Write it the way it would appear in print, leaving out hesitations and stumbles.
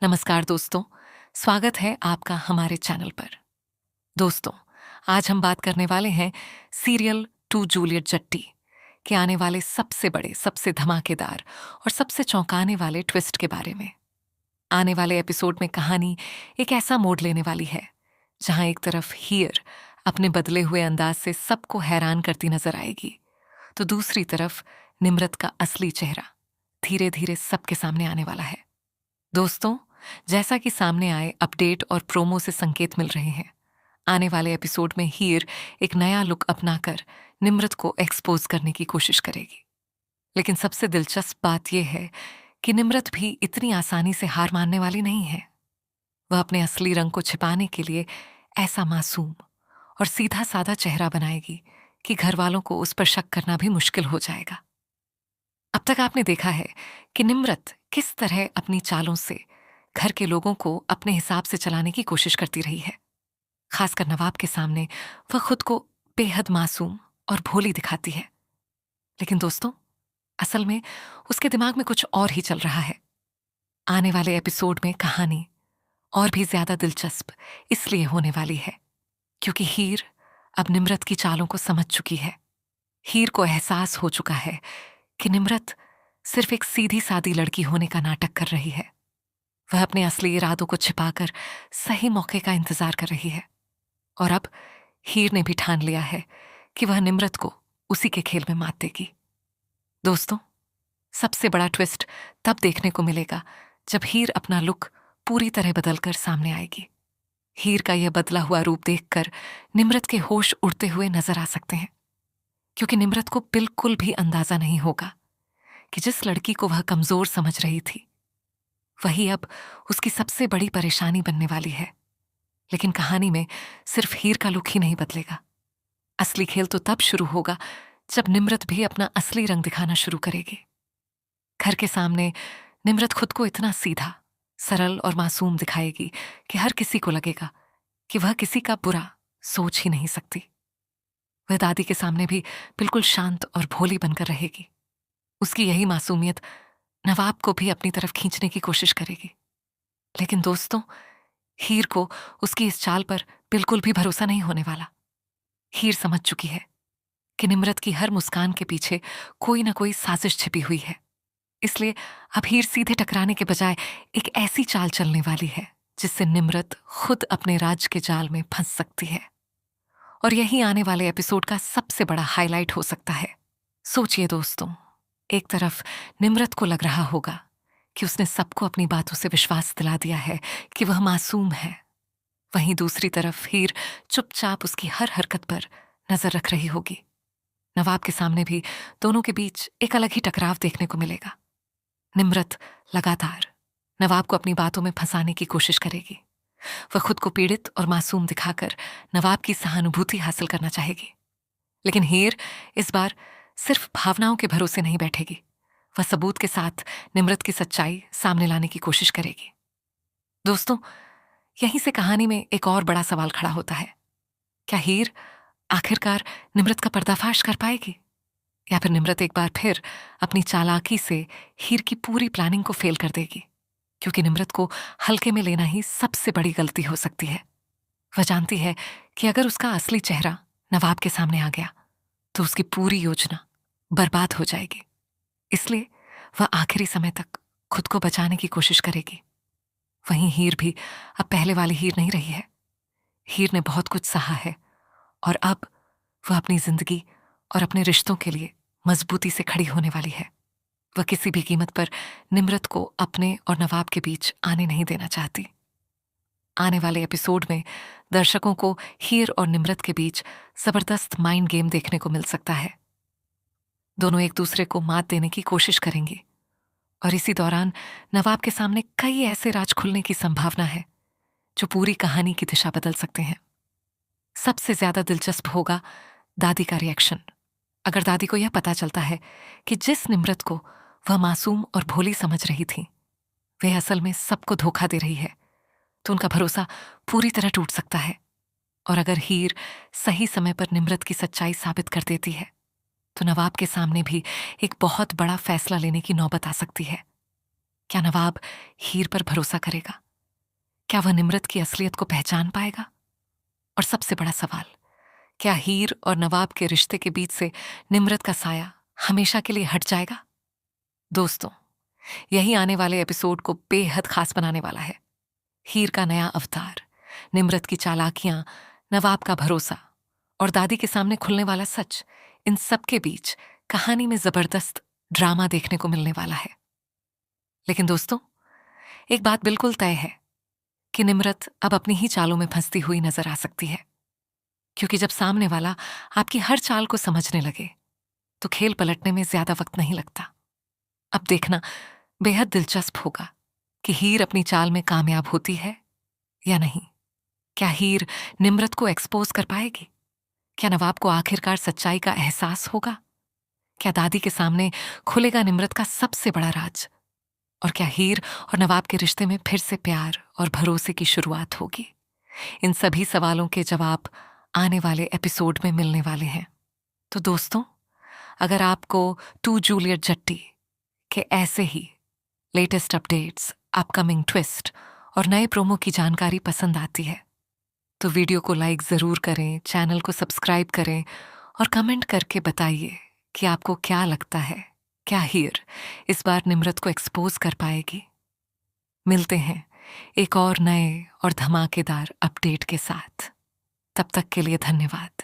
नमस्कार दोस्तों, स्वागत है आपका हमारे चैनल पर। दोस्तों, आज हम बात करने वाले हैं सीरियल टू जूलियट जट्टी के आने वाले सबसे बड़े, सबसे धमाकेदार और सबसे चौंकाने वाले ट्विस्ट के बारे में। आने वाले एपिसोड में कहानी एक ऐसा मोड़ लेने वाली है जहां एक तरफ हीर अपने बदले हुए अंदाज से सबको हैरान करती नजर आएगी, तो दूसरी तरफ निम्रत का असली चेहरा धीरे धीरे सबके सामने आने वाला है। दोस्तों, जैसा कि सामने आए अपडेट और प्रोमो से संकेत मिल रहे हैं, आने वाले एपिसोड में हीर एक नया लुक अपनाकर निम्रत को एक्सपोज करने की कोशिश करेगी। लेकिन सबसे दिलचस्प बात यह है कि निम्रत भी इतनी आसानी से हार मानने वाली नहीं है। वह अपने असली रंग को छिपाने के लिए ऐसा मासूम और सीधा साधा चेहरा बनाएगी कि घर वालों को उस पर शक करना भी मुश्किल हो जाएगा। अब तक आपने देखा है कि निम्रत किस तरह अपनी चालों से घर के लोगों को अपने हिसाब से चलाने की कोशिश करती रही है। खासकर नवाब के सामने वह खुद को बेहद मासूम और भोली दिखाती है। लेकिन दोस्तों, असल में उसके दिमाग में कुछ और ही चल रहा है। आने वाले एपिसोड में कहानी और भी ज्यादा दिलचस्प इसलिए होने वाली है क्योंकि हीर अब निम्रत की चालों को समझ चुकी है। हीर को एहसास हो चुका है कि निम्रत सिर्फ एक सीधी सादी लड़की होने का नाटक कर रही है। वह अपने असली इरादों को छिपाकर सही मौके का इंतजार कर रही है। और अब हीर ने भी ठान लिया है कि वह निम्रत को उसी के खेल में मात देगी। दोस्तों, सबसे बड़ा ट्विस्ट तब देखने को मिलेगा जब हीर अपना लुक पूरी तरह बदलकर सामने आएगी। हीर का यह बदला हुआ रूप देखकर निम्रत के होश उड़ते हुए नजर आ सकते हैं, क्योंकि निम्रत को बिल्कुल भी अंदाजा नहीं होगा कि जिस लड़की को वह कमजोर समझ रही थी, वही अब उसकी सबसे बड़ी परेशानी बनने वाली है। लेकिन कहानी में सिर्फ हीर का लुक ही नहीं बदलेगा। असली खेल तो तब शुरू होगा जब निम्रत भी अपना असली रंग दिखाना शुरू करेगी। घर के सामने निम्रत खुद को इतना सीधा, सरल और मासूम दिखाएगी कि हर किसी को लगेगा कि वह किसी का बुरा सोच ही नहीं सकती। वह दादी के सामने भी बिल्कुल शांत और भोली बनकर रहेगी। उसकी यही मासूमियत नवाब को भी अपनी तरफ खींचने की कोशिश करेगी। लेकिन दोस्तों, हीर को उसकी इस चाल पर बिल्कुल भी भरोसा नहीं होने वाला। हीर समझ चुकी है कि निम्रत की हर मुस्कान के पीछे कोई ना कोई साजिश छिपी हुई है। इसलिए अब हीर सीधे टकराने के बजाय एक ऐसी चाल चलने वाली है जिससे निम्रत खुद अपने राज के जाल में फंस सकती है। और यही आने वाले एपिसोड का सबसे बड़ा हाईलाइट हो सकता है। सोचिए दोस्तों, एक तरफ निम्रत को लग रहा होगा कि उसने सबको अपनी बातों से विश्वास दिला दिया है कि वह मासूम है। वहीं दूसरी तरफ हीर चुपचाप उसकी हर हरकत पर नजर रख रही होगी। नवाब के सामने भी दोनों के बीच एक अलग ही टकराव देखने को मिलेगा। निम्रत लगातार नवाब को अपनी बातों में फंसाने की कोशिश करेगी। वह खुद को पीड़ित और मासूम दिखाकर नवाब की सहानुभूति हासिल करना चाहेगी। लेकिन हीर इस बार सिर्फ भावनाओं के भरोसे नहीं बैठेगी। वह सबूत के साथ निम्रत की सच्चाई सामने लाने की कोशिश करेगी। दोस्तों, यहीं से कहानी में एक और बड़ा सवाल खड़ा होता है। क्या हीर आखिरकार निम्रत का पर्दाफाश कर पाएगी, या फिर निम्रत एक बार फिर अपनी चालाकी से हीर की पूरी प्लानिंग को फेल कर देगी? क्योंकि निम्रत को हल्के में लेना ही सबसे बड़ी गलती हो सकती है। वह जानती है कि अगर उसका असली चेहरा नवाब के सामने आ गया तो उसकी पूरी योजना बर्बाद हो जाएगी। इसलिए वह आखिरी समय तक खुद को बचाने की कोशिश करेगी। वहीं हीर भी अब पहले वाली हीर नहीं रही है। हीर ने बहुत कुछ सहा है और अब वह अपनी जिंदगी और अपने रिश्तों के लिए मजबूती से खड़ी होने वाली है। वह किसी भी कीमत पर निम्रत को अपने और नवाब के बीच आने नहीं देना चाहती। आने वाले एपिसोड में दर्शकों को हीर और निम्रत के बीच जबरदस्त माइंड गेम देखने को मिल सकता है। दोनों एक दूसरे को मात देने की कोशिश करेंगे और इसी दौरान नवाब के सामने कई ऐसे राज खुलने की संभावना है जो पूरी कहानी की दिशा बदल सकते हैं। सबसे ज्यादा दिलचस्प होगा दादी का रिएक्शन। अगर दादी को यह पता चलता है कि जिस निम्रत को वह मासूम और भोली समझ रही थी, वह असल में सबको धोखा दे रही है, तो उनका भरोसा पूरी तरह टूट सकता है। और अगर हीर सही समय पर निम्रत की सच्चाई साबित कर देती है, तो नवाब के सामने भी एक बहुत बड़ा फैसला लेने की नौबत आ सकती है। क्या नवाब हीर पर भरोसा करेगा? क्या वह निम्रत की असलियत को पहचान पाएगा? और सबसे बड़ा सवाल, क्या हीर और नवाब के रिश्ते के बीच से निम्रत का साया हमेशा के लिए हट जाएगा? दोस्तों, यही आने वाले एपिसोड को बेहद खास बनाने वाला है। हीर का नया अवतार, निम्रत की चालाकियां, नवाब का भरोसा और दादी के सामने खुलने वाला सच, इन सब के बीच कहानी में जबरदस्त ड्रामा देखने को मिलने वाला है। लेकिन दोस्तों, एक बात बिल्कुल तय है कि निम्रत अब अपनी ही चालों में फंसती हुई नजर आ सकती है, क्योंकि जब सामने वाला आपकी हर चाल को समझने लगे तो खेल पलटने में ज्यादा वक्त नहीं लगता। अब देखना बेहद दिलचस्प होगा कि हीर अपनी चाल में कामयाब होती है या नहीं। क्या हीर निम्रत को एक्सपोज कर पाएगी? क्या नवाब को आखिरकार सच्चाई का एहसास होगा? क्या दादी के सामने खुलेगा निम्रत का सबसे बड़ा राज? और क्या हीर और नवाब के रिश्ते में फिर से प्यार और भरोसे की शुरुआत होगी? इन सभी सवालों के जवाब आने वाले एपिसोड में मिलने वाले हैं। तो दोस्तों, अगर आपको टू जूलियट जट्टी के ऐसे ही लेटेस्ट अपडेट्स, अपकमिंग ट्विस्ट और नए प्रोमो की जानकारी पसंद आती है तो वीडियो को लाइक जरूर करें, चैनल को सब्सक्राइब करें और कमेंट करके बताइए कि आपको क्या लगता है, क्या हीर इस बार निम्रत को एक्सपोज कर पाएगी? मिलते हैं एक और नए और धमाकेदार अपडेट के साथ। तब तक के लिए धन्यवाद।